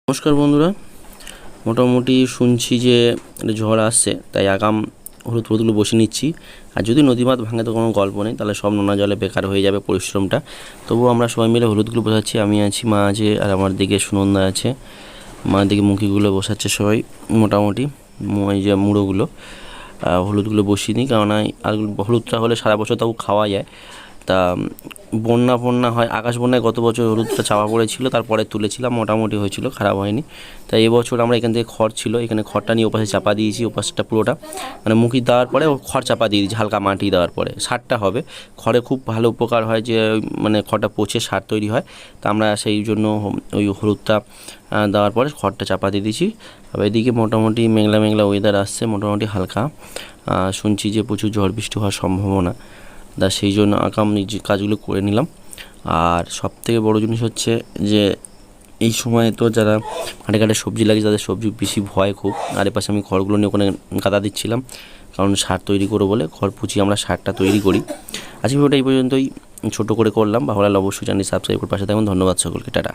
নমস্কার বন্ধুরা, মোটামুটি শুনছি যে একটা ঝড় আসছে, তাই আগাম হলুদগুলো বসিয়ে নিচ্ছি। আর যদি নদী বাঁধ ভাঙে তো কোনো গল্প নেই, তাহলে সব নোনা জলে বেকার হয়ে যাবে পরিশ্রমটা। তবুও আমরা সবাই মিলে হলুদগুলো বসাচ্ছি। আমি আছি, মা আছে, আর আমার দিকে সুনন্দা আছে। মার দিকে মুখিগুলো বসাচ্ছে সবাই মোটামুটি। এই যে মুড়োগুলো হলুদগুলো বসিয়ে নিই, কারণ আর হলুদটা হলে সারা বছর তাও খাওয়া যায়। তা বন্যা হয়, আকাশ বন্যায় গত বছর হলুদটা চাপা পড়েছিল, তারপরে তুলেছিলাম, মোটামুটি হয়েছিল, খারাপ হয়নি। তাই এবছর আমরা এখান থেকে খড় ছিল, এখানে খড়টা নিয়ে ওপাশে চাপা দিয়েছি, ওপাশটা পুরোটা মানে মুখি দেওয়ার পরে খড় চাপা দিয়ে দিয়েছি, হালকা মাটি দেওয়ার পরে সারটা হবে। খড়ে খুব ভালো উপকার হয়, যে মানে খড়টা পচে সার তৈরি হয়। তা আমরা সেই জন্য ওই হলুদটা দেওয়ার পরে খড়টা চাপা দিয়ে দিয়েছি। আর এদিকে মোটামুটি মেঘলা মেঘলা ওয়েদার আসছে, মোটামুটি হালকা। শুনছি যে প্রচুর ঝড় বৃষ্টি হওয়ার সম্ভাবনা, সেই জন্য আগাম যে কাজগুলো করে নিলাম। আর সবথেকে বড় জিনিস হচ্ছে যে এই সময় তো যারা মাঠে ঘাটে সবজি লাগে, তাদের সবজি বেশি ভয় খুব। আর এপাশে আমি খড়গুলো নিয়ে ওখানে গাদা দিচ্ছিলাম, কারণ সার তৈরি করবো বলে, খড় পুচিয়ে আমরা সারটা তৈরি করি। আজকে ভিডিওটা এই পর্যন্তই, ছোটো করে করলাম। ভালো লাগলে অবশ্যই চ্যানেলটি সাবস্ক্রাইব করে পাশে থাকুন। ধন্যবাদ সকলকে, টাটা।